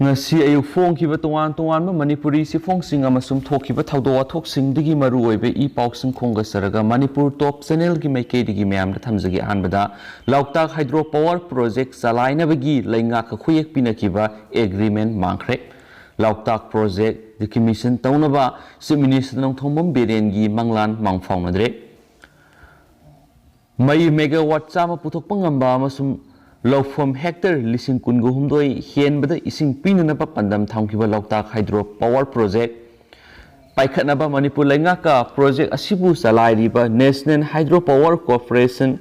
ngasi ayuk phongkiba tongan Manipuri si phongsing amasum thokiba thawdo wathok digi maru oibe I pausing khonga saraga Manipur top channel gi maikei digi mayam da thamjagi anbada Lauktak hydro power project salaina bagi lainga ka khuyek pinakiba agreement Mangkhre Lauktak project the commission taunaba si minister nong thombom Biren gi Manglan Mangphaonadre mai megawatt chama puthok pangamba amasum Laufam hectare lising kungu humdoi hien bada ising pinanaba pandam thamkiba Lauktak hydro power project paikhatnaba Manipur laingaka project asibu salairiba National Hydro Power Corporation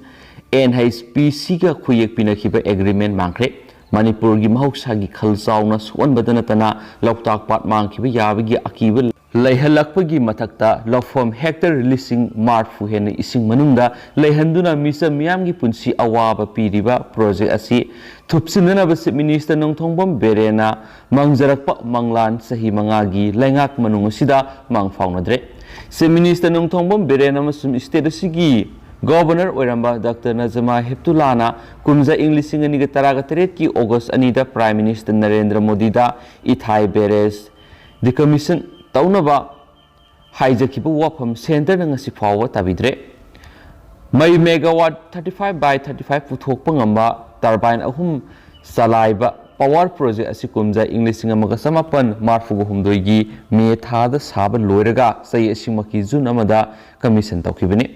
NHPC ga khuyek pinakiba agreement Mangkhre Manipur gi mahoksagi khalchauna suan badana tana Lauktak pat mangkiba yabagi akiba Laihalakpagi matakta laufam hectare lising marfu hena ising manungda laihanduna misa miyamgi punsi awaba piriba project asi thupsinana basi minister nongthongbom Birena mangjarakpa Manglan sahi mangagi laingak manung sida Mangphaonadre se minister nongthongbom Birena masum state asigi Governor oiramba Dr. Najama Heptulana kumza Englising ani ga taraga ki August anida Prime Minister Narendra Modi da ithai beres the commission Taunaba Hijakibu Wapam Center ngasi fawa tabidre Mai megawatt 35 by 35 puthok pangamba turbine ahum salaiba power project asikumja Englising amaga samapan marfugo humdoigi me thada saba loiraga sai asimaki jun amada commission tawkibani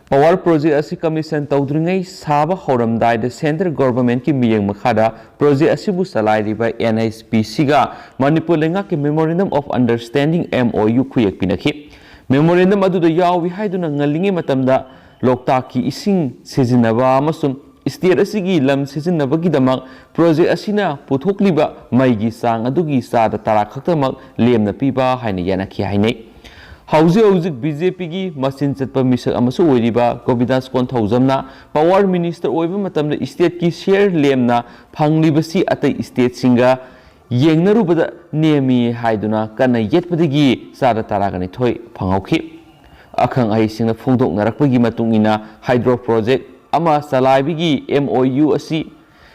Power project asi commission tawdringai saba horamdai the center government ki miyeng makhada project asibu salairiba NHPC ga Manipur lenga ki memorandum of understanding MOU khuyek pinakhi memorandum adu da yawi haiduna ngalingi matamda Lauktak ki ising sejinaba amasum state asigi lam sejinabagi damak project asina puthokliba maigi sang adugi sa da tara khaktamak lemna piba haina yanakhi hainai Hauzik BJP gi masin chatpa misak amasu oiriba Govidas Konthaujamna power minister oiba matamda state ki share lemna phanglibasi atai state singa yengnarubada nemi haiduna kana yetpadagi sada taragani thoi phangauki akhang ai singna phongdoknarakpagi matungina hydro project ama salaibigi MOU asi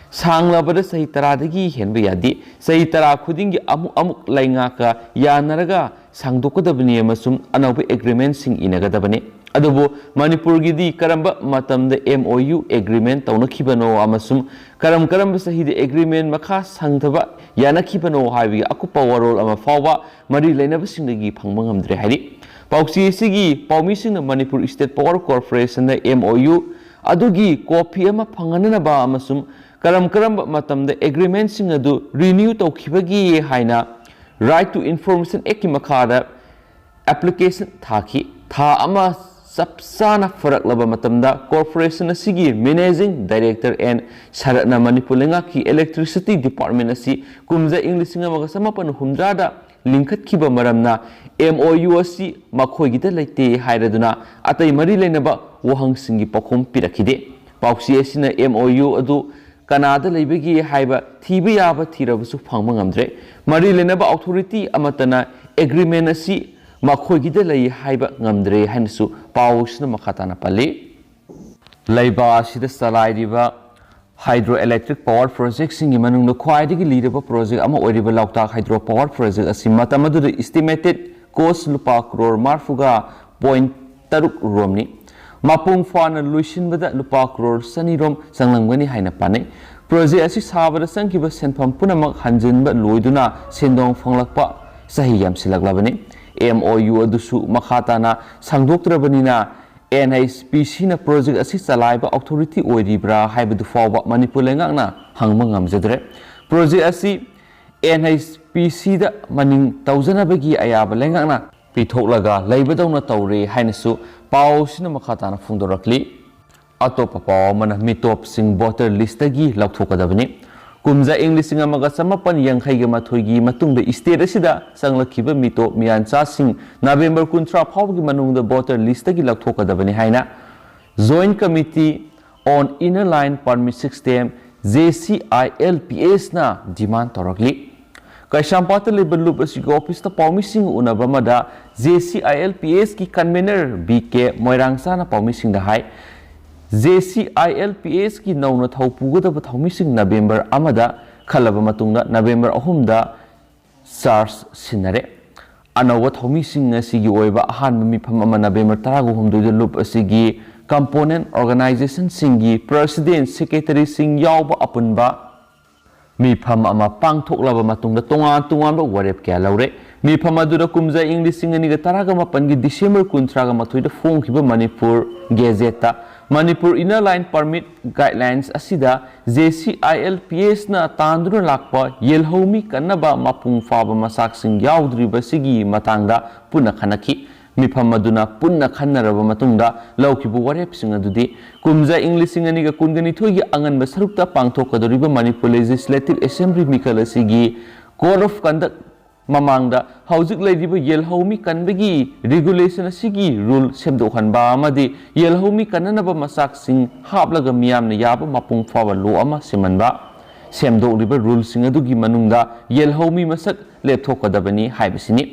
sanglabada sahi taradagi henba yadi sahi tara khudingi amuk laingaka yanaraga sangdokadabani amasum anauba agreement sing inagadabani adubu Manipur gidi karamba matamda MOU agreement taunakhibano amasum karamba sahi de agreement makha sangthaba yanakhibano haibi akupa warol ama fawa mari lainaba singdagi phangba ngamdre hari pausi sigi paumi singna Manipur State Power Corporation da MOU adugi copy ama phanganaba amasum karamba matamda agreement sing adu renew tawkhibagi haina Right to Information Act makada application thaki tha ama sapsana farak laba matamda corporation asigi managing director and saratna Manipur lenga ki electricity department asi kumza Englising amaga samapan humdrada linkhat kiba maramna MOU asi makhoi gida leite hairaduna atai mari leinaba wahang singi pakhom pirakhide pausi asina MOU adu Kanada leibegi haiba thiba yaba thirabusu phangma ngamdre mari lenaba authority amatana agreement asi makhoi gida lei haiba ngamdre hansu pausna makhatana pali leiba asida salairiba hydroelectric power project singi manungna khwaidigi lidaba project ama oiriba Lauktak hydro power project asi matamadu estimated cost lupa crore marfuga 0.3 romni Mapung fana luishin bada lupa crore sanirom sanglangani haina pane project asi sabada sangkiba senpham punamak hanjinba loiduna sendong phanglakpa sahi yamsilaklabani MOU adusu makhatana sangdoktrabanina NHPC na project asi salaiba authority oiribra haibadu fawba Manipur lengakna hangma ngamjadre project asi NHPC da maning tawjanabagi ayaba lengakna pithoklaga leibadawna tawre hainasu pausina makhatana phungdorakli atopa paw mana mitop sing voter list gi lauthokadabani kumza Englising amaga samapan yankhaiga mathoigi matungda state asida sanglakhiba mitop miancha sing November 13 phawgi manungda voter list gi lauthokadabani haina Joint Committee on Inner Line Permit System JCILPS na demand torakli Kaishampata labor loop asig office ta paumising unabamada JCILPS ki convener BK Moirangsa na paumising da hai JCILPS ki nauna thaupuga da thaumising November amada khalaba matungda November 3 da charge sinare anawa thomising asigi oiba ahan mifam ama November 13 da loop asigi component organization singi president secretary sing yawba apunba mifam ama pangthoklaba matungda tongan ba warep kya laure mifam adura kumja English singani ga taraga mapan gi December 13 da phone khiba Manipur gazette Manipur Inner Line Permit Guidelines asida JCILPS na tanduna lakpa yelhomi kanaba mapung faba masak sing yaudriba sigi matangda punna khanaki mifam maduna punna khannaraba matungda laukibu warep sing adudi kumja English singani ga kungani thogi angan sarukta pangthokadoriba Manipur Legislative Assembly mikal asigi Code of Conduct mamangda hauzik laidiba yelhomi kanbagi regulation asigi rule semdokhanba amadi yelhomi kananaba masak sing haplaga miyamna yaba mapung fawa lo ama semanba semdokliba rule sing adugi manungda yelhomi masak lepthokadabani haibasini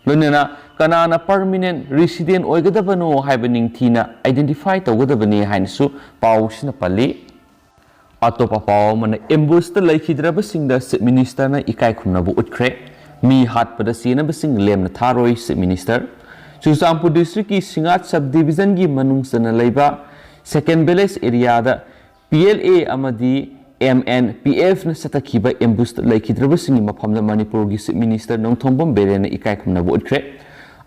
loinana kanana permanent resident oigadabano haibaning thina identify tawgadabani hainasu pawsina palli atopa paw mana ambush ta laikhidraba singda minister na ikai khumnabu utkhre mi hat pada sena basing lem na tharoi minister Chusampur district ki Singat sub division gi manung sana leiba second village area da PLA amadi MNPF na satakhiba ambush laikhidraba singi maphamda Manipur gi minister nongthombam Biren na ikai khumnabu utkre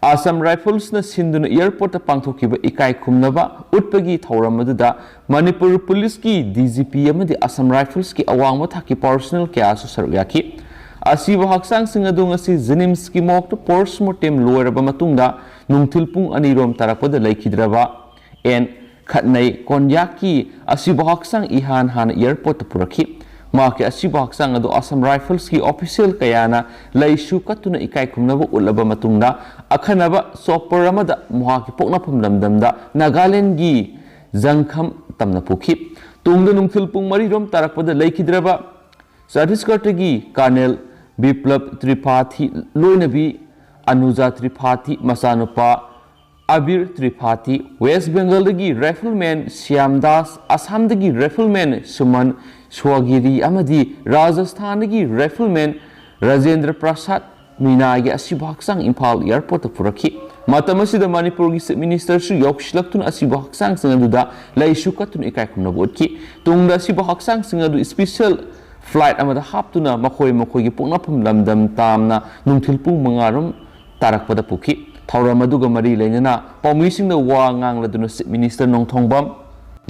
Assam Rifles na sinduna airport ta pangthokiba ikai khumnaba utpagi thauramada Manipur police ki DGP amadi Assam Rifles ki awangma thaki personal kya su saruyaki asiba haksang singadung asi Jenims ki mok to postmortem loiraba matungda nungthilpung anirom tarakpada laikhidraba en khatnai konyaki asiba haksang ihan han airport purakhi maki asiba haksang adu Assam Rifles ki official kayana laisu katuna ikai khumnaba ulaba matungda akhanaba sopper amada muhaki poknapam lamdamda Nagaland gi jangkham tamna pukhi tungda nungthilpung marirom tarakpada laikhidraba Chhattisgarh gi Colonel Biplab Tripathi Loinabi Anuja Tripathi Macha Abir Tripathi West Bengal dagi Rifleman Shyamdas Assam dagi Rifleman Suman Swagiri amadi Rajasthan dagi Rifleman Rajendra Prasad Minagi asiba haksang Imphal airport purakhi matamasida Manipur gi minister su yokshlaktun asiba haksang singaduda laisu katun ikai khumnabu utki tungda asiba haksang singadu special flight amada haptuna makhoi gi poknapam lamdam tamna nungthilpung mangarum tarakpada pukhi thauramadu mari leinana paumisingna wa ngangladuna minister nongthongbam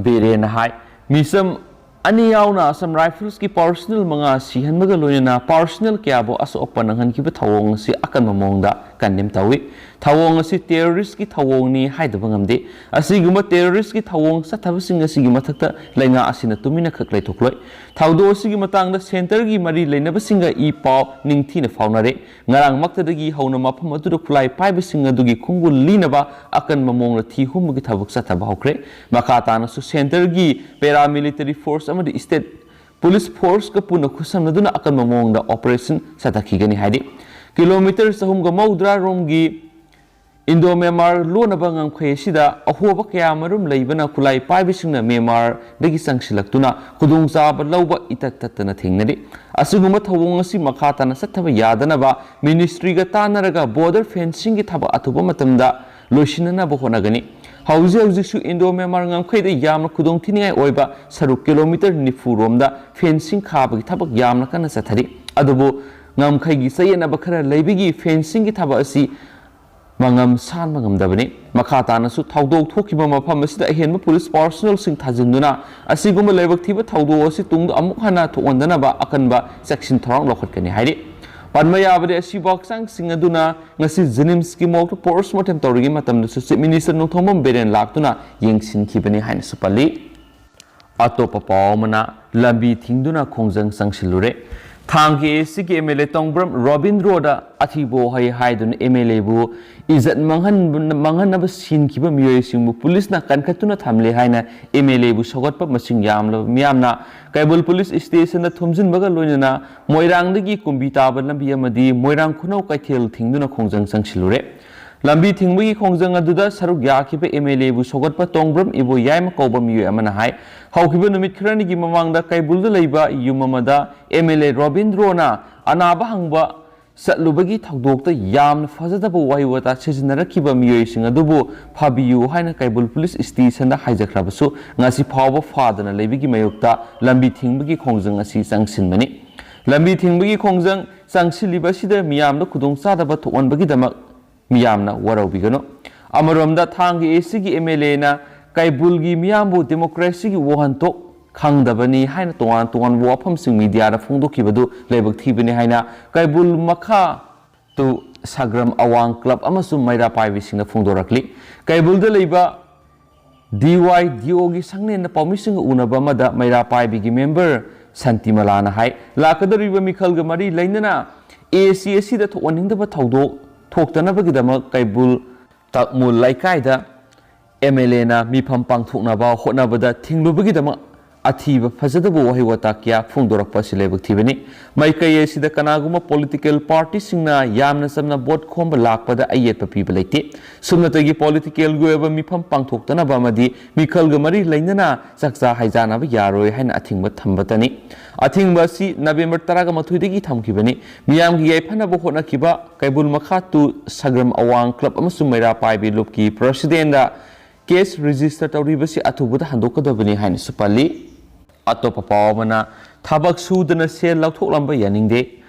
Biren hai misam ani yauna Assam Rifles ki personal manga sihanmaga loina personal kyabo aso opananghan ki thawong si akan mamongda kandem tawi thawong si terrorist ki thawong ni haidaba ngamde asiguma terrorist ki thawong sathabasing asigi mathakta lainga asina tumina khaklai thokloi thawdo asigi matangda center gi mari leinabasinga I paw ningthina faunare ngarang maktadagi hauna mafam adu khulai paibasinga dugi khungul linaba akan mamongna thi humgi thabuk sathaba hokre makata na su center gi paramilitary force amadi state police force ka puna khusamnaduna akan mamongda operation satakhigani haidi kilometer sahum ga maudra romgi Indo Myanmar lonaba Mangkhre sida ahoba kaya marum leibana khulai paibisingna Myanmar dagi sangsilaktuna khudungchaba lawba itatatana thengnari asiguma thawong asi makhatana sathaba yadanaba ministry ga tanaraga border fencing gi thaba athuba matamda loisinana ba honagani hauji su Indo Myanmar Mangkhre da yamna khudong thiningai oiba saruk kilometer nifu romda fencing khaba gi thaba yamna kana sathari adubu Mangkhre gi sayena bakhara leibigi fencing gi thaba asi mangam san mangam dabani makata na su thawdok thokiba mafam asida ahenba police personnel sing thajinduna asiguma leibak thiba thawdo asi tungda amuk hana thokondana ba akanba section thorang lokhatkani hairi panmaya bade asibak sang singaduna ngasi Jenims ki mok postmortem tawrigi matamda su minister nongthomam Biren laktuna yengsin khibani hain supali atopa pawmana lambi thingduna khongjang sangsilure Thangke siki MLA Tongbram Robindro da athibo hai haidun MLA bu izat manghan naba sin kiba miyoi singbu police na kankatuna thamle haina MLA bu sogot pa masing yamla miyamna Kaibul police station na thumjin baga loinana Moirang dagi kumbita ba lambi amadi Moirang khunau kaithel thingduna khongjang sangsilure lambi thingbugi khongjang aduda saruk yakiba MLA bu sogot pa Tongbram ibo yaima kauba miyoi amana hai haukiba numit khrani gi mamangda Kaibul da leiba yumamada MLA Robindro na anaba hangba ꯆꯠꯂꯨꯕꯒꯤ ꯊꯧꯗꯣꯛꯇ ꯌꯥꯝꯅ ꯐꯖꯗꯕ ꯋꯥꯍꯩ ꯋꯥꯇꯥ ꯁꯤꯖꯤꯟꯅꯔꯛꯈꯤꯕ ꯃꯤꯑꯣꯏꯁꯤꯡ ꯑꯗꯨꯕꯨ ꯐꯥꯕꯤꯌꯨ ꯍꯥꯏꯅ Keibul police ꯁ꯭ꯇꯦꯁꯟꯗ ꯍꯥꯏꯖꯈ꯭ꯔꯕꯁꯨ ꯉꯁꯤ ꯐꯥꯎꯕ ꯐꯥꯗꯅ ꯂꯩꯕꯒꯤ ꯃꯥꯌꯣꯛꯇ ꯂꯝꯕꯤ ꯊꯤꯡꯕꯒꯤ ꯈꯣꯡꯖꯪ ꯑꯁꯤ ꯆꯪꯁꯤꯟꯕꯅꯤ꯫ ꯂꯝꯕꯤ ꯊꯤꯡꯕꯒꯤ ꯈꯣꯡꯖꯪ ꯆꯪꯁꯤꯜꯂꯤꯕ ꯑꯁꯤꯗ ꯃꯤꯌꯥꯝꯗ ꯈꯨꯗꯣꯡꯆꯥꯗꯕ ꯊꯣꯛꯍꯟꯕꯒꯤꯗꯃꯛ ꯃꯤꯌꯥꯝꯅ ꯋꯥꯔꯧꯕꯤꯒꯅꯨ꯫ ꯑꯃꯔꯣꯝꯗ ꯊꯥꯡꯒꯤ ꯑꯦꯁꯤꯒꯤ MLAꯅ ꯀꯩꯕꯨꯜꯒꯤ ꯃꯤꯌꯥꯝꯕꯨ ꯗꯦꯃꯣꯀ꯭ꯔꯦꯁꯤꯒꯤ ꯋꯥꯍꯟꯊꯣꯛ ꯈꯪꯗꯕꯅꯤ ꯍꯥꯏꯅ ꯇꯣꯉꯥꯟ ꯇꯣꯉꯥꯟꯕ ꯋꯥꯐꯝꯁꯤꯡ ꯃꯤꯗꯤꯌꯥꯗ ꯐꯣꯡꯗꯣꯛꯈꯤꯕꯗꯨ ꯂꯥꯏꯕꯛ ꯊꯤꯕꯅꯤ ꯍꯥꯏꯅ ꯀꯩꯕꯨꯜ ꯃꯈꯥ ꯇꯨ ꯁꯒ꯭ꯔꯝ ꯑꯋꯥꯡ ꯀ꯭ꯂꯕ ꯑꯃꯁꯨꯡ ꯃꯩꯔꯥ ꯄꯥꯏꯕꯤꯁꯤꯡꯅ ꯐꯣꯡꯗꯣꯔꯛꯂꯤ꯫ ꯀꯩꯕꯨꯜꯗ ꯂꯩꯕ DYDOꯒꯤ ꯁꯪꯅꯦꯟꯅ ꯄꯥꯎꯃꯤꯁꯤꯡꯒ ꯎꯅꯕ ꯑꯃꯗ ꯃꯩꯔꯥ ꯄꯥꯏꯕꯤꯒꯤ ꯃꯦꯝꯕꯔ ꯁꯥꯟꯇꯤꯃꯂꯥꯅ ꯍꯥꯏ ꯂꯥꯛꯀꯗꯧꯔꯤꯕ ꯃꯤꯈꯜꯒ ꯃꯔꯤ ꯂꯩꯅꯅ AC ꯑꯁꯤꯗ ꯊꯣꯛꯍꯟꯅꯤꯡꯗꯕ ꯊꯧꯗꯣꯛ ꯊꯣꯛꯇꯅꯕꯒꯤꯗꯃꯛ ꯀꯩꯕꯨꯜ ꯇꯥꯛꯃꯨꯜ ꯂꯩꯀꯥꯏꯗ MLAꯅ ꯃꯤꯐꯝ ꯄꯥꯡꯊꯣꯛꯅꯕ ꯍꯣꯠꯅꯕꯗ ꯊꯤꯡꯂꯨꯕꯒꯤꯗꯃꯛ ꯑꯊꯤꯕ ꯐꯖꯗꯕ ꯋꯥꯍꯩ ꯋꯥꯇꯥ ꯀꯌꯥ ꯐꯣꯡꯗꯣꯔꯛꯄ ꯑꯁꯤ ꯂꯥꯏꯕꯛ ꯊꯤꯕꯅꯤ꯫ ꯃꯥꯏꯀꯩ ꯑꯁꯤꯗ ꯀꯅꯥꯒꯨꯝꯕ ꯄꯣꯂꯤꯇꯤꯀꯦꯜ ꯄꯥꯔꯇꯤꯁꯤꯡꯅ ꯌꯥꯝꯅ ꯆꯝꯅ ꯚꯣꯠ ꯈꯣꯝꯕ ꯂꯥꯛꯄꯗ ꯑꯌꯦꯠꯄ ꯄꯤꯕ ꯂꯩꯇꯦ꯫ ꯁꯨꯞꯅꯇꯒꯤ ꯄꯣꯂꯤꯇꯤꯀꯦꯜꯒꯤ ꯑꯣꯏꯕ ꯃꯤꯐꯝ ꯄꯥꯡꯊꯣꯛꯇꯅꯕ ꯑꯃꯗꯤ ꯃꯤꯈꯜꯒ ꯃꯔꯤ ꯂꯩꯅꯅ ꯆꯥꯛꯆꯥ ꯍꯩꯖꯥꯅꯕ ꯌꯥꯔꯣꯏ ꯍꯥꯏꯅ ꯑꯊꯤꯡꯕ ꯊꯝꯕꯇꯅꯤ꯫ ꯑꯊꯤꯡꯕ ꯑꯁꯤ ꯅꯕꯦꯝꯕꯔ 18ꯗꯒꯤ ꯊꯝꯈꯤꯕꯅꯤ꯫ ꯃꯤꯌꯥꯝꯒꯤ ꯌꯥꯏꯐꯅꯕ ꯍꯣꯠꯅꯈꯤꯕ ꯀꯩꯕꯨꯜ ꯃꯈꯥ ꯇꯨ ꯁꯒ꯭ꯔꯝ ꯑꯋꯥꯡ ꯀ꯭ꯂꯕ ꯑꯃꯁꯨꯡ ꯃꯩꯔꯥ ꯄꯥꯏꯕꯤ ꯂꯨꯞꯀꯤ ꯄ꯭ꯔꯁꯤꯗꯦꯟꯗ ꯀꯦꯁ ꯔꯦꯖꯤꯁꯇꯔ ꯇꯧꯔꯤꯕꯁꯤ ꯑꯊꯨꯕꯗ ꯍꯟꯗꯣꯛꯀꯗꯕꯅꯤ ꯍꯥꯏꯅꯁꯨ ꯄꯜꯂꯤ꯫ ꯑꯇꯣꯞꯄ ꯄꯥꯎ ꯑꯃꯅ ꯊꯕꯛ ꯁꯨꯗꯅ ꯁꯦꯜ ꯂꯧꯊꯣꯛꯂꯝꯕ ꯌꯥꯅꯤꯡꯗꯦ꯫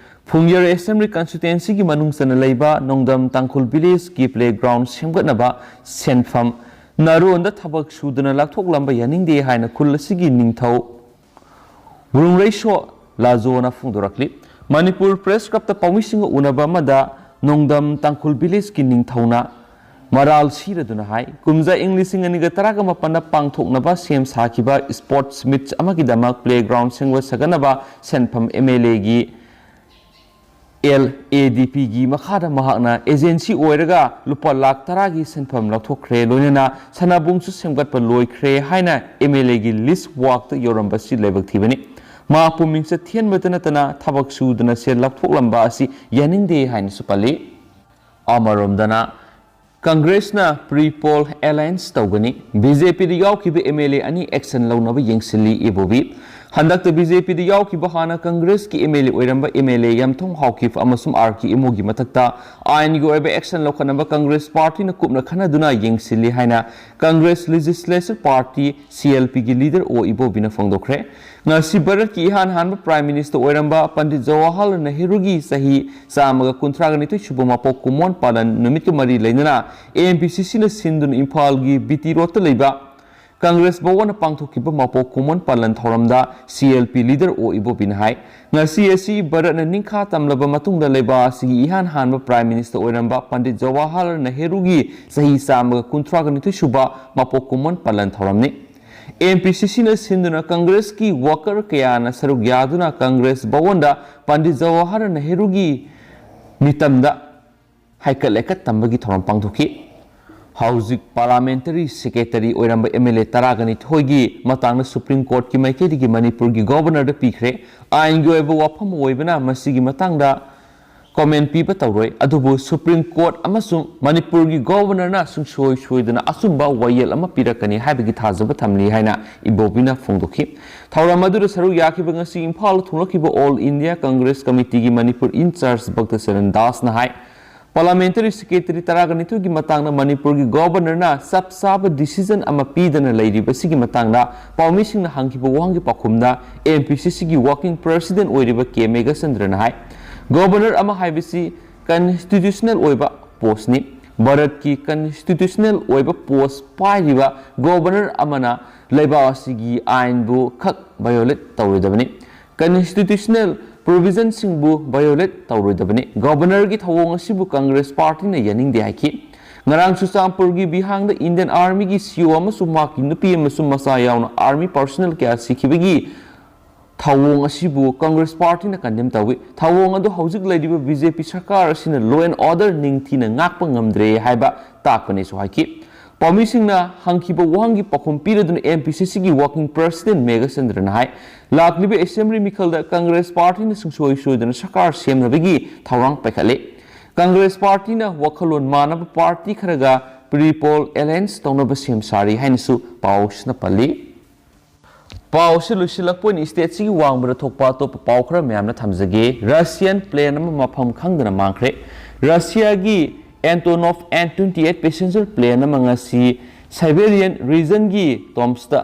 ꯐꯨꯡꯌꯔ ꯑꯦꯁꯦꯝꯕ꯭ꯂꯤ ꯀꯟꯁꯇꯤꯇꯨꯌꯦꯟꯁꯤꯒꯤ ꯃꯅꯨꯡ ꯆꯟꯅ ꯂꯩꯕ ꯅꯣꯡꯗꯝ ꯇꯥꯡꯈꯨꯜ ꯚꯤꯂꯦꯖꯀꯤ ꯄ꯭ꯂꯦꯒ꯭ꯔꯥꯎꯟ ꯁꯦꯝꯒꯠꯅꯕ ꯁꯦꯟꯐꯝ ꯅꯔꯣꯟꯗ ꯊꯕꯛ ꯁꯨꯗꯅ ꯂꯧꯊꯣꯛꯂꯝꯕ ꯌꯥꯅꯤꯡꯗꯦ ꯍꯥꯏꯅ ꯈꯨꯜ ꯑꯁꯤꯒꯤ ꯅꯤꯡꯊꯧ ꯋꯨꯔꯨꯡꯔꯩꯁꯣ ꯂꯥꯖꯣꯅ ꯐꯣꯡꯗꯣꯔꯛꯂꯤ꯫ ꯃꯅꯤꯄꯨꯔ ꯄ꯭ꯔꯦꯁ ꯀ꯭ꯂꯕꯇ ꯄꯥꯎꯃꯤꯁꯤꯡꯒ ꯎꯅꯕ ꯑꯃꯗ ꯅꯣꯡꯗꯝ ꯇꯥꯡꯈꯨꯜ ꯚꯤꯂꯦꯖꯀꯤ ꯅꯤꯡꯊꯧꯅ ꯃꯔꯥꯜ ꯁꯤꯔꯗꯨꯅ ꯍꯥꯏ ꯀꯨꯝꯖꯥ ꯏꯪ 2019ꯗ ꯄꯥꯡꯊꯣꯛꯅꯕ ꯁꯦꯝ ꯁꯥꯈꯤꯕ ꯁ꯭ꯄꯣꯔꯠꯁ ꯃꯤꯠꯁ ꯑꯃꯒꯤꯗꯃꯛ ꯄ꯭ꯂꯦꯒ꯭ꯔꯥꯎꯟ ꯁꯦꯝꯒꯠ ꯁꯥꯒꯠꯅꯕ ꯁꯦꯟꯐꯝ MLAꯒꯤ LADPꯒꯤ ꯃꯈꯥꯗ ꯃꯍꯥꯛꯅ ꯑꯦꯖꯦꯟꯁꯤ ꯑꯣꯏꯔꯒ ꯂꯨꯄꯥ ꯂꯥꯈ 10ꯒꯤ ꯁꯦꯟꯐꯝ ꯂꯧꯊꯣꯛꯈ꯭ꯔꯦ ꯂꯣꯏꯅꯅ ꯁꯅꯥꯕꯨꯡꯁꯨ ꯁꯦꯝꯒꯠꯄ ꯂꯣꯏꯈ꯭ꯔꯦ ꯍꯥꯏꯅ MLAꯒꯤ ꯂꯤꯁ ꯋꯥꯛꯇ ꯌꯧꯔꯝꯕꯁꯤ ꯂꯥꯏꯕꯛ ꯊꯤꯕꯅꯤ꯫ ꯃꯍꯥꯛꯄꯨ ꯃꯤꯡꯆꯠ ꯊꯤꯍꯟꯕꯇ ꯅꯠꯇꯅ ꯊꯕꯛ ꯁꯨꯗꯅ ꯁꯦꯜ ꯂꯧꯊꯣꯛꯂꯝꯕ ꯑꯁꯤ ꯌꯥꯅꯤꯡꯗꯦ ꯍꯥꯏꯅꯁꯨ ꯄꯜꯂꯤ꯫ ꯑꯃꯔꯣꯝꯗꯅ ꯀꯪꯒ꯭ꯔꯦꯁꯅ ꯄ꯭ꯔꯤ-ꯄꯣꯜ ꯑꯦꯂꯥꯏꯟꯁ ꯇꯧꯒꯅꯤ꯫ BJPꯗ ꯌꯥꯎꯈꯤꯕ MLA ꯑꯅꯤ ꯑꯦꯛꯁꯟ ꯂꯧꯅꯕ ꯌꯦꯡꯁꯤꯜꯂꯤ ꯏꯕꯣꯕꯤ꯫ ꯍꯟꯗꯛꯇ BJPꯗ ꯌꯥꯎꯈꯤꯕ ꯍꯥꯟꯅ ꯀꯪꯒ꯭ꯔꯦꯁꯀꯤ MLA ꯑꯣꯏꯔꯝꯕ MLA ꯌꯥꯝꯊꯣꯡ ꯍꯥꯎꯈꯤꯕ ꯑꯃꯁꯨꯡ RK ꯏꯃꯣꯒꯤ ꯃꯊꯛꯇ ꯑꯥꯏꯟꯒꯤ ꯑꯣꯏꯕ ꯑꯦꯛꯁꯟ ꯂꯧꯈꯠꯅꯕ ꯀꯪꯒ꯭ꯔꯦꯁ ꯄꯥꯔꯇꯤꯅ ꯀꯨꯞꯅ ꯈꯟꯅꯗꯨꯅ ꯌꯦꯡꯁꯤꯜꯂꯤ ꯍꯥꯏꯅ ꯀꯪꯒ꯭ꯔꯦꯁ ꯂꯦꯖꯤꯁꯂꯦꯆꯔ ꯄꯥꯔꯇꯤ CLPꯒꯤ ꯂꯤꯗꯔ ꯑꯣ ꯏꯕꯣꯕꯤꯅ ꯐꯣꯡꯗꯣꯛꯈ꯭ꯔꯦ꯫ ꯉꯁꯤ ꯚꯥꯔꯠꯀꯤ ꯏꯍꯥꯟ ꯍꯥꯟꯕ ꯄ꯭ꯔꯥꯏꯝ ꯃꯤꯅꯤꯁꯇꯔ ꯑꯣꯏꯔꯝꯕ ꯄꯟꯗꯤꯠ ꯖꯋꯥꯍꯔꯂꯥꯜ ꯅꯦꯍꯔꯨꯒꯤ ꯆꯍꯤ 132 ꯁꯨꯕ ꯃꯄꯣꯛ ꯀꯨꯝꯑꯣꯟ ꯄꯥꯂꯟ ꯅꯨꯃꯤꯠꯀ ꯃꯔꯤ ꯂꯩꯅꯅ ANPCCꯅ ꯁꯤꯟꯗꯨꯅ ꯏꯝꯐꯥꯜꯒꯤ BT ꯔꯣꯗꯇ ꯂꯩꯕ ꯀꯪꯒ꯭ꯔꯦꯁ ꯚꯋꯟꯗ ꯄꯥꯡꯊꯣꯛꯈꯤꯕ ꯃꯄꯣꯛ ꯀꯨꯝꯑꯣꯟ ꯄꯥꯂꯟ ꯊꯧꯔꯝꯗ CLP ꯂꯤꯗꯔ ꯑꯣ ꯏꯕꯣꯕꯤꯅ ꯍꯥꯏ ꯉꯁꯤ ꯑꯁꯤ ꯚꯥꯔꯠꯅ ꯅꯤꯡꯈꯥ ꯇꯝꯂꯕ ꯃꯇꯨꯡꯗ ꯂꯩꯕꯥꯛ ꯑꯁꯤꯒꯤ ꯏꯍꯥꯟ ꯍꯥꯟꯕ ꯄ꯭ꯔꯥꯏꯝ ꯃꯤꯅꯤꯁꯇꯔ ꯑꯣꯏꯔꯝꯕ ꯄꯟꯗꯤꯠ ꯖꯋꯥꯍꯔꯂꯥꯜ ꯅꯦꯍꯔꯨꯒꯤ ꯆꯍꯤ 132 ꯁꯨꯕ ꯃꯄꯣꯛ ꯀꯨꯝꯑꯣꯟ ꯄꯥꯂꯟ ꯊꯧꯔꯝꯅꯤ꯫ ANPCCꯅ ꯁꯤꯟꯗꯨꯅ ꯀꯪꯒ꯭ꯔꯦꯁꯀꯤ ꯋꯥꯀꯔ ꯀꯌꯥꯅ ꯁꯔꯨꯛ ꯌꯥꯗꯨꯅ ꯀꯪꯒ꯭ꯔꯦꯁ ꯚꯋꯟꯗ ꯄꯟꯗꯤꯠ ꯖꯋꯥꯍꯔꯂꯥꯜ ꯅꯦꯍꯔꯨꯒꯤ ꯃꯤꯇꯝꯗ ꯍꯩꯀꯠ ꯂꯩꯀꯠ ꯇꯝꯕꯒꯤ ꯊꯧꯔꯝ ꯄꯥꯡꯊꯣꯛꯈꯤ꯫ ꯍꯧꯖꯤꯛ ꯄꯥꯔꯂꯥꯃꯦꯟꯇꯔꯤ ꯁꯦꯀ꯭ꯔꯦꯇꯔꯤ ꯑꯣꯏꯔꯝꯕ MLA 12ꯒꯤ ꯃꯇꯥꯡꯗ ꯁꯨꯄ꯭ꯔꯤꯝ ꯀꯣꯔꯠꯀꯤ ꯃꯥꯏꯀꯩꯗꯒꯤ ꯃꯅꯤꯄꯨꯔꯒꯤ ꯒꯣꯚꯔꯅꯔꯗ ꯄꯤꯈ꯭ꯔꯦ꯫ ꯑꯥꯏꯟꯒꯤ ꯑꯣꯏꯕ ꯋꯥꯐꯝ ꯑꯣꯏꯕꯅ ꯃꯁꯤꯒꯤ ꯃꯇꯥꯡꯗ ꯀꯣꯃꯦꯟ ꯄꯤꯕ ꯇꯧꯔꯣꯏ ꯑꯗꯨꯕꯨ ꯁꯨꯄ꯭ꯔꯤꯝ ꯀꯣꯔꯠ ꯑꯃꯁꯨꯡ ꯃꯅꯤꯄꯨꯔꯒꯤ ꯒꯣꯚꯔꯅꯔꯅ ꯁꯨꯡꯁꯣꯏ ꯁꯣꯏꯗꯅ ꯑꯆꯨꯝꯕ ꯋꯥꯌꯦꯜ ꯑꯃ ꯄꯤꯔꯛꯀꯅꯤ ꯍꯥꯏꯕꯒꯤ ꯊꯥꯖꯕ ꯊꯝꯂꯤ ꯍꯥꯏꯅ ꯏꯕꯣꯕꯤꯅ ꯐꯣꯡꯗꯣꯛꯈꯤ꯫ ꯊꯧꯔꯝ ꯑꯗꯨꯗ ꯁꯔꯨꯛ ꯌꯥꯈꯤꯕ ꯉꯁꯤ ꯏꯝꯐꯥꯜꯗ ꯊꯨꯡꯂꯈꯤꯕ ꯑꯣꯜ ꯏꯟꯗꯤꯌꯥ ꯀꯪꯒ꯭ꯔꯦꯁ ꯀꯃꯤꯇꯤꯒꯤ ꯃꯅꯤꯄꯨꯔ ꯏꯟꯆꯥꯔꯖ ꯚꯛꯇꯆꯔꯟ ꯗꯥꯁꯅ ꯍꯥꯏ ꯄꯥꯔꯂꯥꯃꯦꯟꯇꯔꯤ ꯁꯦꯀ꯭ꯔꯦꯇꯔꯤ 12ꯒꯤ ꯃꯇꯥꯡꯗ ꯃꯅꯤꯄꯨꯔꯒꯤ ꯒꯣꯚꯔꯅꯔꯅ ꯆꯞ ꯆꯥꯕ ꯗꯤꯁꯤꯖꯟ ꯑꯃ ꯄꯤꯗꯅ ꯂꯩꯔꯤꯕꯁꯤꯒꯤ ꯃꯇꯥꯡꯗ ꯄꯥꯎꯃꯤꯁꯤꯡꯅ ꯍꯪꯈꯤꯕ ꯋꯥꯍꯪꯒꯤ ꯄꯥꯎꯈꯨꯝꯗ ANPCCꯒꯤ ꯋꯥꯔꯀꯤꯡ ꯄ꯭ꯔꯦꯁꯤꯗꯦꯟꯠ ꯑꯣꯏꯔꯤꯕ K ꯃꯦꯘꯆꯟꯗ꯭ꯔꯅ ꯍꯥꯏ ꯒꯣꯚꯔꯅꯔ ꯑꯃ ꯍꯥꯏꯕꯁꯤ ꯀꯟꯁꯇꯤꯇ꯭ꯌꯨꯁꯅꯦꯜ ꯑꯣꯏꯕ ꯄꯣꯁꯅꯤ꯫ ꯚꯥꯔꯠꯀꯤ ꯀꯟꯁꯇꯤꯇ꯭ꯌꯨꯁꯅꯦꯜ ꯑꯣꯏꯕ ꯄꯣꯁ ꯄꯥꯏꯔꯤꯕ ꯒꯣꯚꯔꯅꯔ ꯑꯃꯅ ꯂꯩꯕꯥꯛ ꯑꯁꯤꯒꯤ ꯑꯥꯏꯟꯕꯨ ꯈꯛ ꯚꯥꯏꯑꯣꯂꯦꯠ ꯇꯧꯔꯣꯏꯗꯕꯅꯤ ꯀꯟꯁꯇꯤꯇ꯭ꯌꯨꯁꯅꯦꯜ ꯄ꯭ꯔꯣꯚꯤꯖꯟꯁꯤꯡꯕꯨ ꯚꯥꯏꯑꯣꯂꯦꯠ ꯇꯧꯔꯣꯏꯗꯕꯅꯤ꯫ ꯒꯣꯚꯔꯅꯔꯒꯤ ꯊꯧꯑꯣꯡ ꯑꯁꯤꯕꯨ ꯀꯪꯒ꯭ꯔꯦꯁ ꯄꯥꯔꯇꯤꯅ ꯌꯥꯅꯤꯡꯗꯦ ꯍꯥꯏꯈꯤ꯫ ꯉꯔꯥꯡ ꯆꯨꯔꯆꯥꯟꯄꯨꯔꯒꯤ ꯕꯤꯍꯥꯡꯗ ꯏꯟꯗꯤꯌꯟ ꯑꯥꯔꯃꯤꯒꯤ CO ꯑꯃꯁꯨꯡ ꯃꯍꯥꯛꯀꯤ ꯅꯨꯄꯤ ꯑꯃꯁꯨꯡ ꯃꯆꯥ ꯌꯥꯎꯅ ꯑꯥꯔꯃꯤ ꯄꯔꯁꯣꯅꯦꯜ ꯀꯌꯥ ꯁꯤꯈꯤꯕꯒꯤ ꯊꯧꯑꯣꯡ ꯑꯁꯤꯕꯨ ꯀꯪꯒ꯭ꯔꯦꯁ ꯄꯥꯔꯇꯤꯅ ꯀꯟꯗꯦꯝ ꯇꯧꯏ꯫ ꯊꯧꯑꯣꯡ ꯑꯗꯨ ꯍꯧꯖꯤꯛ ꯂꯩꯔꯤꯕ BJP ꯁꯔꯀꯥꯔ ꯑꯁꯤꯅ ꯂꯣ ꯑꯦꯟ ꯑꯣꯔꯗꯔ ꯅꯤꯡꯊꯤꯅ ꯉꯥꯛꯄ ꯉꯝꯗ꯭ꯔꯦ ꯍꯥꯏꯕ ꯇꯥꯛꯄꯅꯦꯁꯨ ꯍꯥꯏꯈꯤ꯫ ꯄꯥꯎꯃꯤꯁꯤꯡꯅ ꯍꯪꯈꯤꯕ ꯋꯥꯍꯪꯒꯤ ꯄꯥꯎꯈꯨꯝ ꯄꯤꯔꯗꯨꯅ ANPCCꯒꯤ ꯋꯥꯔꯀꯤꯡ ꯄ꯭ꯔꯦꯁꯤꯗꯦꯟꯠ ꯃꯦꯘꯆꯟꯗ꯭ꯔꯅ ꯍꯥꯏ ꯂꯥꯛꯂꯤꯕ ꯑꯦꯁꯦꯝꯕ꯭ꯂꯤ ꯃꯤꯈꯜꯗ ꯀꯪꯒ꯭ꯔꯦꯁ ꯄꯥꯔꯇꯤꯅ ꯁꯨꯡꯁꯣꯏ ꯁꯣꯏꯗꯅ ꯁꯔꯀꯥꯔ ꯁꯦꯝꯅꯕꯒꯤ ꯊꯧꯔꯥꯡ ꯄꯥꯏꯈꯠꯂꯤ꯫ ꯀꯪꯒ꯭ꯔꯦꯁ ꯄꯥꯔꯇꯤꯅ ꯋꯥꯈꯜꯂꯣꯟ ꯃꯥꯟꯅꯕ ꯄꯥꯔꯇꯤ ꯈꯔꯒ ꯄ꯭ꯔꯤ-ꯄꯣꯜ ꯑꯦꯂꯥꯏꯟꯁ ꯇꯧꯅꯕ ꯁꯦꯝ ꯁꯥꯔꯤ ꯍꯥꯏꯅꯁꯨ ꯄꯥꯎꯁꯤꯅ ꯄꯜꯂꯤ꯫ पाव से लुसिलक्पोइन स्टेट सिगी वांगबरा थोकपा अतोप पाव खरा म्यामना थमजगे रशियन प्लेन अमा मफम खंगदना मांखरे रशिया की एंटोनोव N-28 पैसेंजर प्लेन अमा ngasi साइबेरियन रीजन की टॉम्स्टा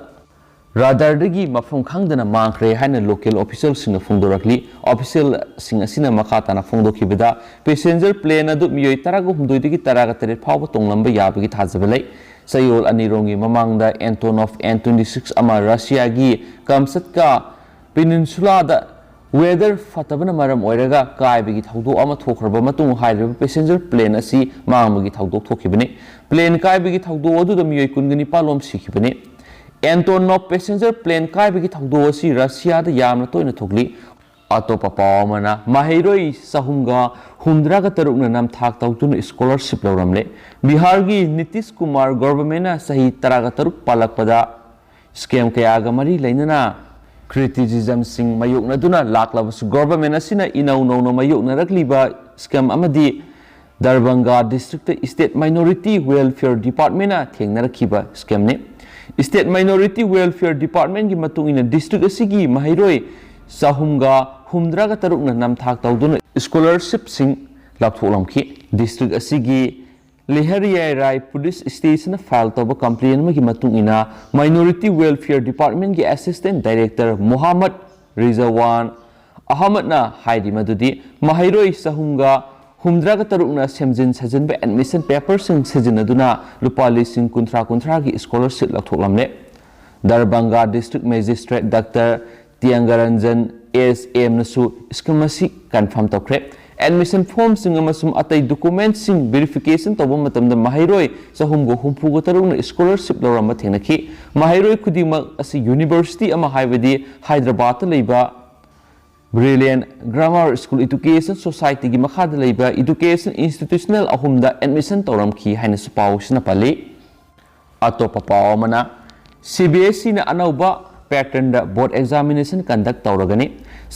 राडार की मफम खंगदना मांखरे हाइना लोकल ऑफिशियल सिंग फोंदोरकली ऑफिशियल सिंग असिना मखाताना फोंदोखिबदा पैसेंजर प्लेन अदु मियोय तरागो हुंदोइदगी तरागा तरे फाव तोंगलंबा याबगी थाजबलै सयोल अनिरोंगी ममांगदा एंटोनोव N-26 अमा रशिया की कमसत का पेनिनसुला दा वेदर फतबना मरम ओइरगा कायबगी थौदो अमा थोखरबा मतुंग हाइरबा पैसेंजर प्लेन असि मांगबगी थौदो थोखिबने प्लेन कायबगी थौदो अदुदा मियोय कुनगनि पालोम सिखिबने एंटोनोव पैसेंजर प्लेन कायबगी थौदो असि रशिया दा यामना तोइना थोकली अतोपा पावमना माहिरोई सहुंगा हुंद्रागा तरुकना नामथाक तौतुन स्कॉलरशिप लौरमले बिहार की नीतीश कुमार गवर्नमेंट सही तरागा तरुक पालकपदा स्कैम कयागा मरी लेनना क्रिटिसिज्म सिंग मायोकनदुना लाक्लबस गवर्नमेंट असिना इनौ नौनो मायोकनरकलिबा स्कैम अमदी Darbhanga district state minority welfare department थेंगनरखिबा स्कैम ने स्टेट माइनॉरिटी वेलफेयर डिपार्टमेंट की मतुंगिना डिस्ट्रिक्ट असिगी माहिरोई सहुंगा हुंद्रागा तरुकना नामथाक तौदुना स्कॉलरशिप सिंग लाथोलमखि डिस्ट्रिक्ट असिगी लेहरिया राय पुलिस स्टेशन फाइल तब कंप्लेन की मतुंगिना माइनॉरिटी वेलफेयर डिपार्टमेंट की असिस्टेंट डायरेक्टर मोहम्मद रिजवान अहमदना हाइदि मदुदि माहिरोई सहुंगा हुंद्रागा तरुकना सेमजिन सजनबे एडमिशन पेपर सिंग सजनदुना लुपा लिसिंग कुंथ्रा की स्कॉलरशिप लाथोलमले Darbhanga district magistrate doctor Thiyagarajan SM नसु स्कमसी कंफर्म तौखरे एडमिशन फॉर्म सिंग अमसुम अतै डॉक्यूमेंट सिंग वेरिफिकेशन तौब मतमदा माहिरोई सहुमगो हुंफुगो तरुकना स्कॉलरशिप लौरम थेंगनखि माहिरोई खुदिमक असि यूनिवर्सिटी अमा हाइबदि हैदराबाद लेबा brilliant grammar school education society की मखाद लेबा एजुकेशन इंस्टीट्यूशनल अहुमदा एडमिशन तौरमखि हाइनसु पाउसना पल्ली अतोपा पावमना CBSE ना अनौबा पैटर्न बोर्ड एग्जामिनेशन कंडक्ट तौरगनी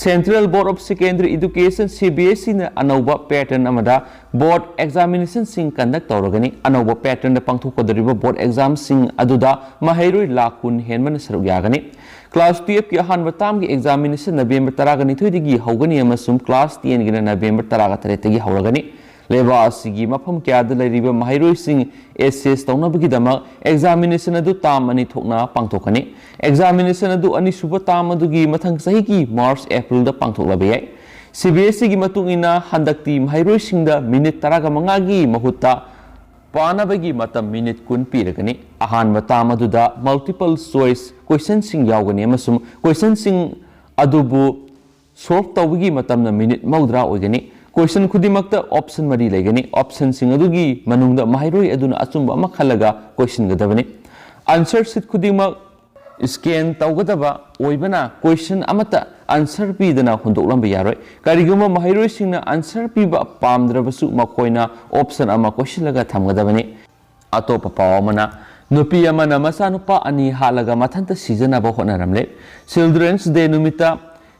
central board of secondary education CBSE ना अनौबा पैटर्न अमदा बोर्ड एग्जामिनेशन सिंग कंडक्ट तौरगनी अनौबा पैटर्न पांथोकदरिबा बोर्ड एग्जाम सिंग अदुदा माहिरोई लाकुन हेनमन सरुक यागनी क्लास 12 की अहानब ताम की एग्जामिनेशन नवेंबर 12 हौगनी अमसुम क्लास 10 की नवेंबर 13 हौरगनी लेबा असिगी मफम क्याद लैरिबा माहिरोई सिंग एसेस तौनबगिदमक एग्जामिनेशन अदु ताम अनि थोकना पांथोकनी एग्जामिनेशन अदु अनि सुब ताम अदुगी मथंग सही की मार्च अप्रैल दा पांथोकलाबे याय CBSE की मतुंगिना हंदक्ति माहिरोई सिंगदा मिनिट 15 की महुत्ता पानबगी मतम मिनिट 10 पीरगनी अहानब ताम अदुदा मल्टीपल चॉइस क्वेश्चन सिंग यावगनी अमसुम क्वेश्चन सिंग अदुबु सॉल्व तौबगी मतमना मिनिट 9 ओइगनी क्वेश्चन खुदिमक्ता ऑप्शन मरी लेगनी ऑप्शन सिंग अदुगी मनुंगदा माहिरोई अदुना अचुंबा अमा खलगा क्वेश्चन गदबनी आंसर शीट खुदिमक स्कैन तौगदबा ओइबना क्वेश्चन अमता आंसर पीदना हुंदोकलंबा यारोय करिगुमा माहिरोई सिंगना आंसर पीबा पामद्रबसु मखोइना ऑप्शन अमा क्वेश्चन लगा थमगदबनी अतोपा पावमना नुपी अमना मसा नुपा अनि हालगा मथंत सीजनबा होनरमले चिल्ड्रन्स डे नुमिता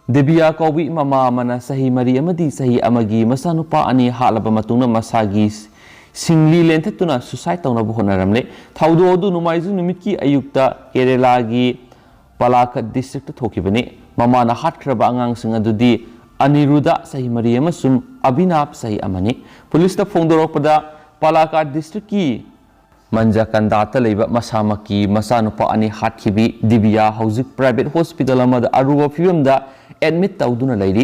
देविया कौबी ममा मना सही मरी अमदी सही अमगी मसा नुपा अनि हालबा मतुंगना मसागी सिंगली लेंथतुना सुसाइड तौनबा होनरमले थौदो अदु नुमाइजु निमितकी अयुक्ता केरला की पलाकट डिस्ट्रिक्ट थोकिबने ममाना हाटख्रबा अंगांसिंग अदुदी अनिरुदा सही मरी अमसुम अभिनाप सही अमनी पुलिस ता फोंदोरकपदा पलाकट डिस्ट्रिक्ट की मंजाकंदाता लेबा मसामकी मसानुपा अनि हाटखिबी दिव्या हौजिक प्राइवेट हॉस्पिटल अमदा अरुवा फिल्मदा एडमिट तौदुना लैरी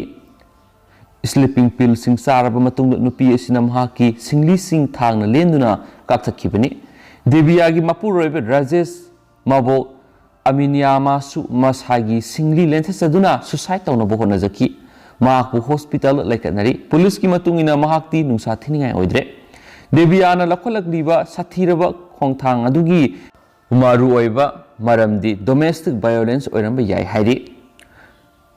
स्लीपिंग पिल सिंग सारबा मतुंग नुपी असिना महाकी सिंगली सिंग थांगना लेंदुना कापथखिबनी दिव्या की मपुरोइबे राजेश माबो अमिनियामासु मसागी सिंगली लेंथसदुना सुसाइड तौनबो होनजकी माकु हॉस्पिटल लेखनरी पुलिस की मतुंगिना महाक्ति नुंसा थिनिंगाय ओइद्रे देवियाना लखोलकलीबा साथीरबा खोंथांग अदुगी मारू ओइबा मरमदी डोमेस्टिक वायलेंस ओइरंबा याय हाइरि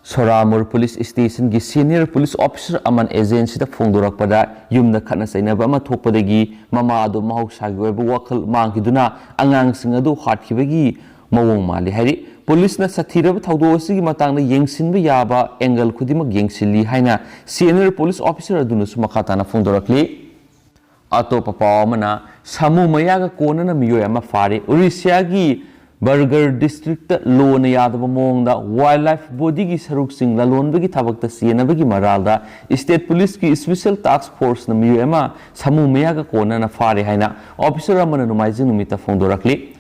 सोरामुर पुलिस स्टेशन की सीनियर पुलिस ऑफिसर अमन एजेंसी दा फोंदोरकपदा युमदा खना सैनबा अमा थोकपदगी ममा अदु महौसागी ओइबा वखल मांगिदुना अंगांगसिंग अदु हाटखिबगी मवोंग माली हाइरि पुलिस ना साथीरबा थौदोसिगी मतांगना येंगसिनबा याबा एंगल खुदिमक येंगसिली हाइना सीनियर पुलिस ऑफिसर अदुनुसु मखाताना फोंदोरकली अतोपा पावमना सामु मयागा कोनना मियोय अमा फारे उड़ीसा की Burger District Lona Yadaba Mongda Wildlife Body ki Saruk Lalon bagi tabak ta siena bagi maralda State Police ki Special Task Force na miyo ema samu meya ka kona na fare haina officer amana numaizing numita fongdorakli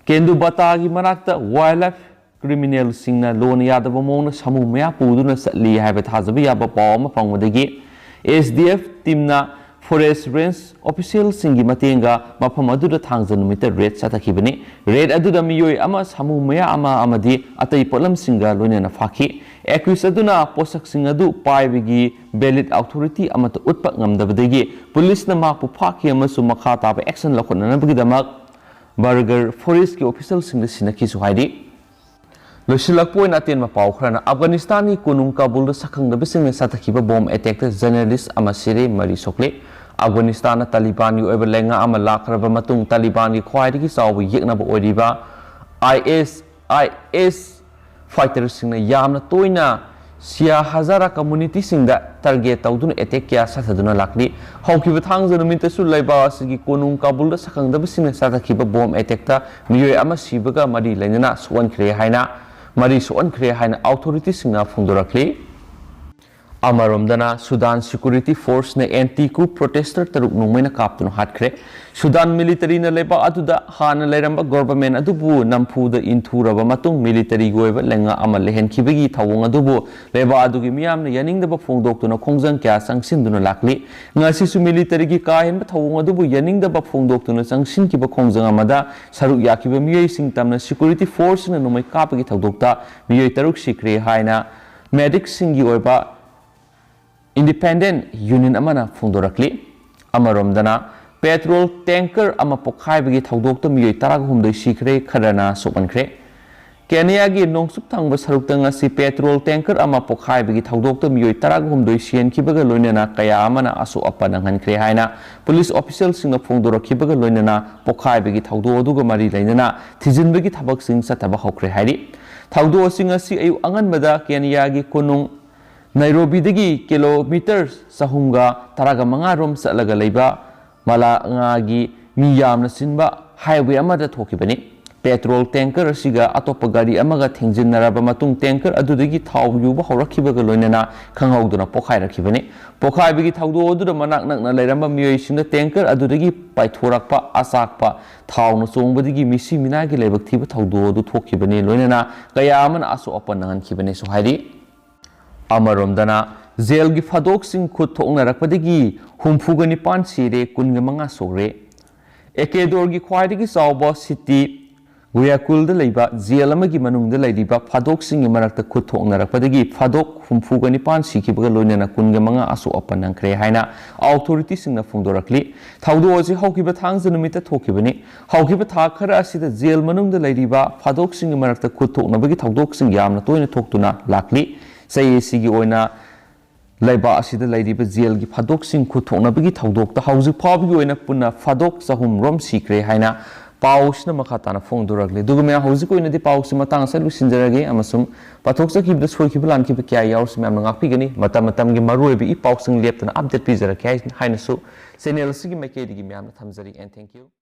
Kendu Batagi Manakta Wildlife Criminal Singna Lona Yadaba Mongna samu meya puduna satli haibat hazabi yaba pawma pangwadagi SDF teamna Forest Range Official Singi Matenga Maphamadura Thangza Numita Red Satakibani Red Aduda Miyoi Ama Samu Maya Ama Amadi Atai Polam Singa Lunana Faki Accused Aduna Posak Singadu Paivigi Valid Authority Amata Utpak Namdabadegi Police na Mapu Paki Amasu Makha Taba Action Lokona Nabidamak Burger Forest ki Official Singa Sinaki Suhaidi Losilakpo na atin mapawkra na Afghanistan ni kunung Kabul da sakang da bising na satakiba bomb attack da journalist ama sire mari sokle Afghanistan na Taliban yu eba lenga ama lakraba matung Taliban ki khwai ki sawu yekna ba oriba IS fighters sing na yamna toina sia hazara community sing da target tawdun attack kya sathaduna lakli hawkiba thangza numinta su laiba asigi kunung Kabul da sakang da bising na satakiba bomb attack ta miyoi ama sibaga mari lainana Mangkhre haina Mari Mangkhre haina authority singna phungdorakli Amaromdana Sudan Security Force na anti-coup protester taruk nungmay na kaptun Hatkhre Sudan military na leba aduda hana lairamba government adubu nampuda inturaba matung military goiba lenga ama lehen kibagi thawong adubu leba adugi miyam na yaning daba phongdok na khongjang kya sangsin duna lakli ngasi su military gi kahen ba thawong adubu yaning daba phongdok na sangsin kiba khongjang amada saruk yakiba miyai singtam na security force na numay kapagi thawdokta miyai taruk sikre haina medic singi oiba Independent Union amana phungdorakli amaromdana petrol tanker ama pokhai bagi thaudok to miyoi tarag humdoi sikre kharana Mangkhre Kenya gi nongsup thangba sarukta ngasi petrol tanker ama pokhai bagi thaudok to miyoi tarag humdoi sian kibaga loinana kaya amana asu apana Mangkhre haina police official singna phungdorakhi baga loinana pokhai bagi thaudo aduga mari lainana thijin bagi thabak sing sataba hokre hairi thaudo singa si ayu angan bada Kenya gi konung Nairobi dagi kilometer sahumga taraga manga rom salaga leiba mala ngagi miyam na sinba highway amada thokibani petrol tanker asiga atopa gari amaga thengjinaraba matung tanker adudagi thaw yuba horakhibaga loinana khanghauduna pokhai rakhibani pokhai bigi thawdo oduda manak nakna leiramba miyoi singa tanker adudagi paithorakpa asakpa thaw na chongbadigi misi minagi leibak thiba thawdo odu thokibani loinana kaya amana asu opan nangan khibani so hairi Amaromdana jail gi phadok sing khut thokna rakpadagi humfuga nipan sire kunga manga sogre ekedor gi khwaidagi sawba city guyakul da leiba jail amagi manung da leidiba phadok sing marakta khut thokna rakpadagi phadok humfuga nipan sikibaga loinana kunga manga asu apan Mangkhre haina authority singna phungdorakli thawdo oji hawkiba thangja numita thokibani hawkiba tha khara asida jail manung da leidiba phadok sing marakta khut thokna bagi thawdok sing yamna toina thoktuna lakli Sayesigi oina laiba asida laidiba jail gi phadok sing khuthokna bagi thawdok ta hauji phawgi oina punna phadok sahum rom sikre haina pausna makhatana phongdorakle dugme hauji koina di paus matang sa lusinjarage amasum pathoksa kibda soikiba lankiba kya yaurs mem ngakpi gani matam gi maruebi i pausing leptana update pizara kya haina su channel sigi makedi gi mem thamjari and thank you